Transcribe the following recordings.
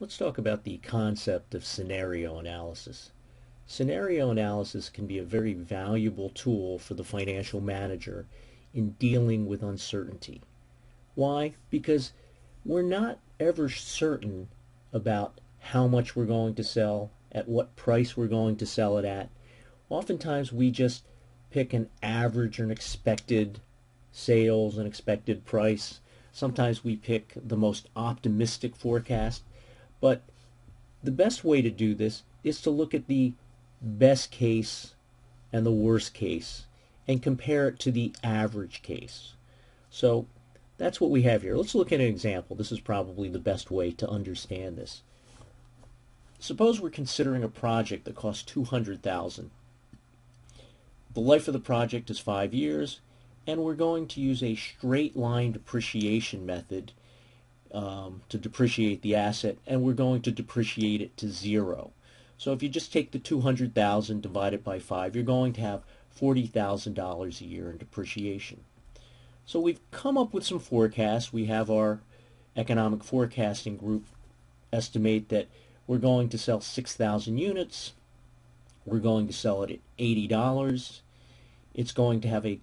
Let's talk about the concept of scenario analysis. Scenario analysis can be a very valuable tool for the financial manager in dealing with uncertainty. Why? Because we're not ever certain about how much we're going to sell, at what price we're going to sell it at. Oftentimes we just pick an average or an expected sales, an expected price. Sometimes we pick the most optimistic forecast. But the best way to do this is to look at the best case and the worst case and compare it to the average case. So that's what we have here. Let's look at an example. This is probably the best way to understand this. Suppose we're considering a project that costs $200,000. The life of the project is 5 years, and we're going to use a straight line depreciation method to depreciate the asset, and we're going to depreciate it to 0. So if you just take the $200,000 divided by 5, you're going to have $40,000 a year in depreciation. So we've come up with some forecasts. We have our economic forecasting group estimate that we're going to sell 6,000 units. We're going to sell it at $80. It's going to have a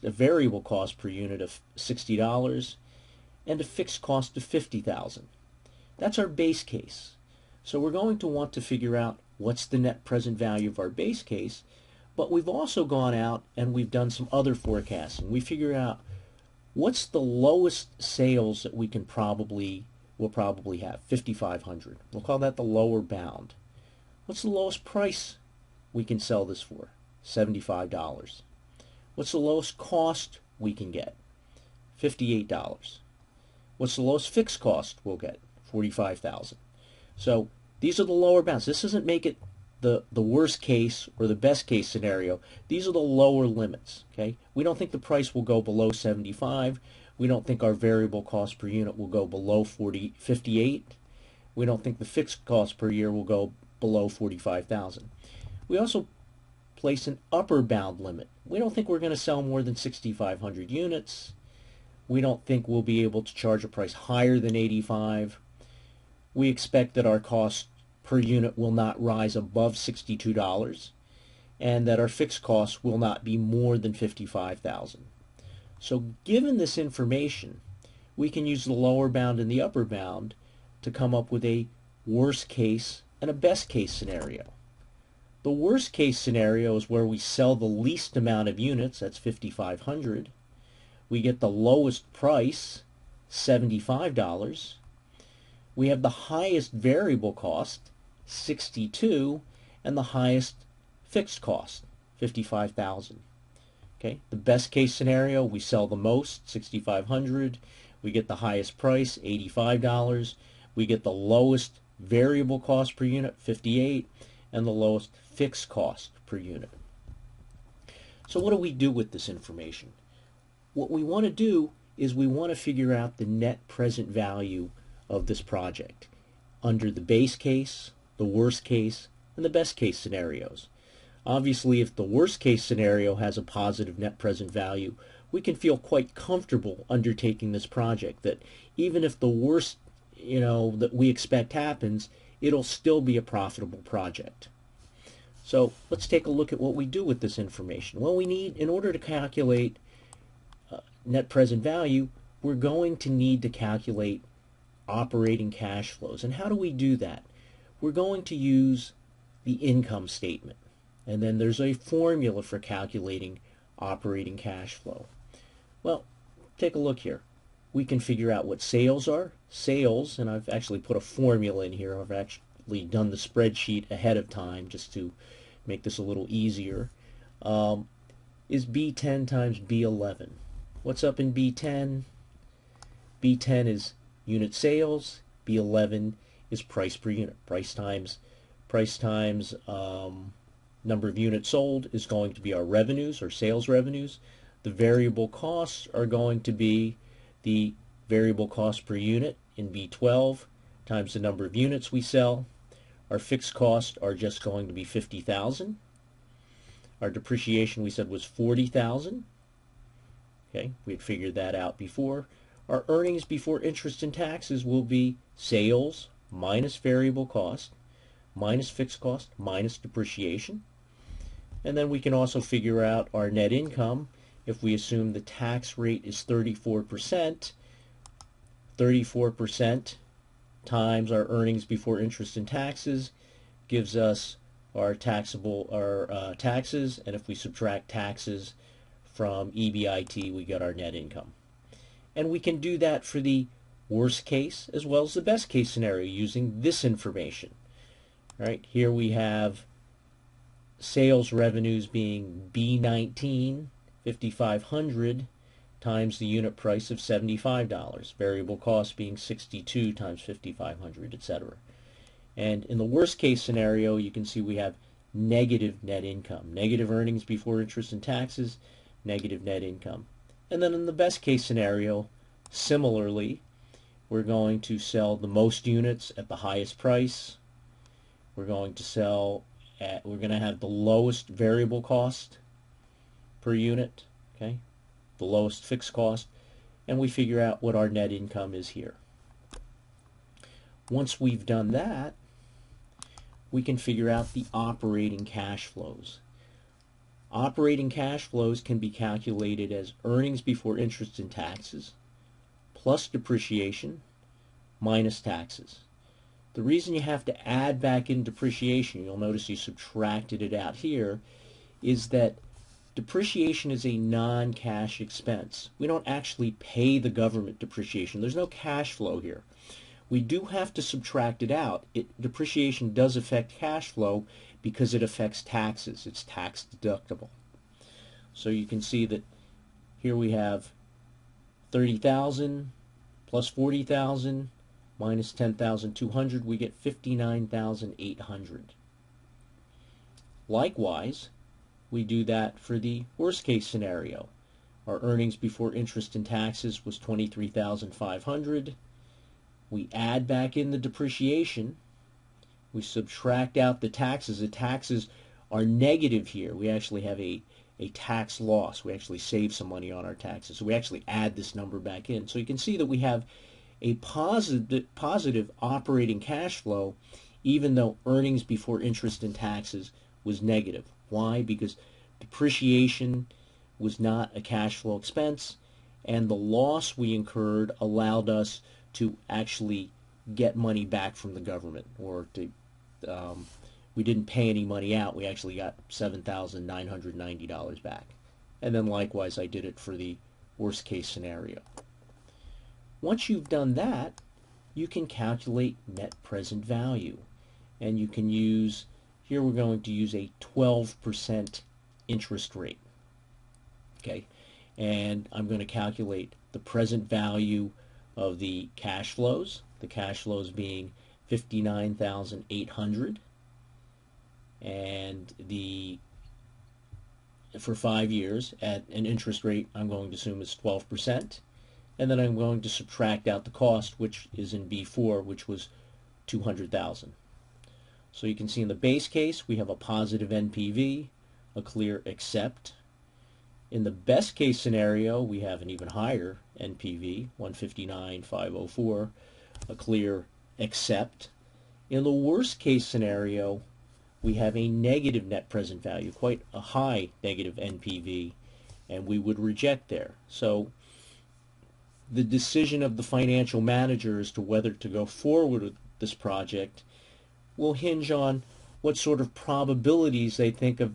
variable cost per unit of $60. And a fixed cost of $50,000. That's our base case. So we're going to want to figure out what's the net present value of our base case, but we've also gone out and we've done some other forecasting. We figure out what's the lowest sales that we'll probably have, 5,500. We'll call that the lower bound. What's the lowest price we can sell this for? $75. What's the lowest cost we can get? $58. What's the lowest fixed cost we'll get? $45,000. So these are the lower bounds. This doesn't make it the worst case or the best case scenario. These are the lower limits. Okay? We don't think the price will go below 75. We don't think our variable cost per unit will go below 58. We don't think the fixed cost per year will go below 45,000. We also place an upper bound limit. We don't think we're going to sell more than 6,500 units. We don't think we'll be able to charge a price higher than 85. We expect that our cost per unit will not rise above $62 and that our fixed costs will not be more than $55,000. So given this information, we can use the lower bound and the upper bound to come up with a worst case and a best case scenario. The worst case scenario is where we sell the least amount of units, that's 5,500. We get the lowest price, $75. We have the highest variable cost, $62, and the highest fixed cost, $55,000. Okay, the best case scenario, we sell the most, $6,500. We get the highest price, $85. We get the lowest variable cost per unit, $58, and the lowest fixed cost per unit. So what do we do with this information? What we want to do is we want to figure out the net present value of this project under the base case, the worst case, and the best case scenarios. Obviously, if the worst case scenario has a positive net present value, we can feel quite comfortable undertaking this project, that even if the worst, that we expect happens, it'll still be a profitable project. So let's take a look at what we do with this information. Well, we need, in order to calculate net present value, we're going to need to calculate operating cash flows. And how do we do that? We're going to use the income statement. And then there's a formula for calculating operating cash flow. Well, take a look here. We can figure out what sales are. Sales, and I've actually put a formula in here. I've actually done the spreadsheet ahead of time just to make this a little easier. Is B10 times B11. What's up in B10? B10 is unit sales. B11 is price per unit. Price times number of units sold is going to be our revenues or sales revenues. The variable costs are going to be the variable cost per unit in B12 times the number of units we sell. Our fixed costs are just going to be 50,000. Our depreciation we said was 40,000. Okay, we had figured that out before. Our earnings before interest and taxes will be sales minus variable cost minus fixed cost minus depreciation. And then we can also figure out our net income if we assume the tax rate is 34%. 34% times our earnings before interest and taxes gives us our taxes, and if we subtract taxes from EBIT, we get our net income. And we can do that for the worst case as well as the best case scenario using this information. All right, here we have sales revenues being B19, 5,500 times the unit price of $75, variable cost being 62 times 5,500, etc. And in the worst case scenario, you can see we have negative net income, negative earnings before interest and taxes, negative net income. And then in the best case scenario, similarly, we're going to sell the most units at the highest price. We're going to have the lowest variable cost per unit, okay? The lowest fixed cost, and we figure out what our net income is here. Once we've done that, we can figure out the operating cash flows. Operating cash flows can be calculated as earnings before interest and taxes plus depreciation minus taxes. The reason you have to add back in depreciation, you'll notice you subtracted it out here, is that depreciation is a non-cash expense. We don't actually pay the government depreciation. There's no cash flow here. We do have to subtract it out. Depreciation does affect cash flow because it affects taxes. It's tax deductible. So you can see that here we have 30,000 plus 40,000 minus 10,200, we get 59,800. Likewise, we do that for the worst case scenario. Our earnings before interest and taxes was 23,500. We add back in the depreciation. We subtract out the taxes. The taxes are negative here. We actually have a tax loss. We actually save some money on our taxes. So we actually add this number back in. So you can see that we have a positive operating cash flow even though earnings before interest and taxes was negative. Why? Because depreciation was not a cash flow expense, and the loss we incurred allowed us to actually get money back from the government, or we didn't pay any money out. We actually got $7,990 back. And then likewise, I did it for the worst case scenario. Once you've done that, you can calculate net present value. And you can use, here we're going to use a 12% interest rate. Okay, and I'm going to calculate the present value of the cash flows. The cash flows being 59,800, and for 5 years at an interest rate I'm going to assume is 12%, and then I'm going to subtract out the cost, which is in B4, which was 200,000. So you can see in the base case we have a positive NPV, a clear accept. In the best case scenario, we have an even higher NPV, 159,504, a clear accept. In the worst case scenario, we have a negative net present value, quite a high negative NPV, and we would reject there. So the decision of the financial manager as to whether to go forward with this project will hinge on what sort of probabilities they think of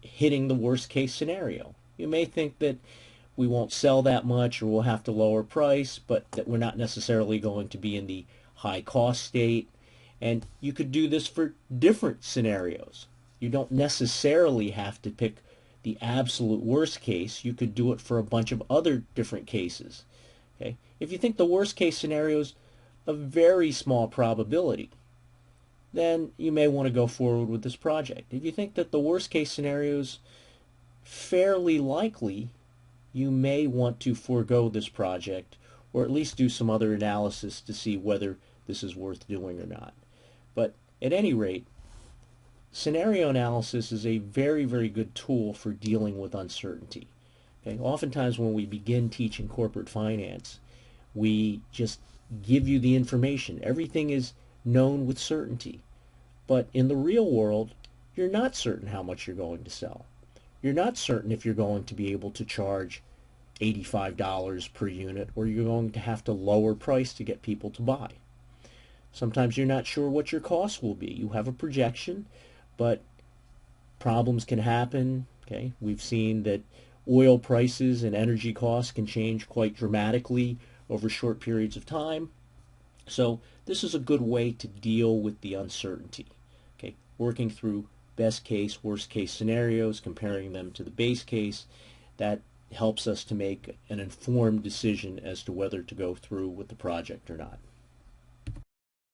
hitting the worst case scenario. You may think that we won't sell that much or we'll have to lower price, but that we're not necessarily going to be in the high cost state. And you could do this for different scenarios. You don't necessarily have to pick the absolute worst case. You could do it for a bunch of other different cases. Okay? If you think the worst case scenario is a very small probability, then you may want to go forward with this project. If you think that the worst case scenario is fairly likely, you may want to forego this project, or at least do some other analysis to see whether this is worth doing or not. But at any rate, scenario analysis is a very, very good tool for dealing with uncertainty. Okay? Oftentimes when we begin teaching corporate finance, we just give you the information. Everything is known with certainty. But in the real world, you're not certain how much you're going to sell. You're not certain if you're going to be able to charge $85 per unit, or you're going to have to lower price to get people to buy. Sometimes you're not sure what your costs will be. You have a projection, but problems can happen. Okay, we've seen that oil prices and energy costs can change quite dramatically over short periods of time. So this is a good way to deal with the uncertainty. Okay, working through best case, worst case scenarios, comparing them to the base case, that helps us to make an informed decision as to whether to go through with the project or not.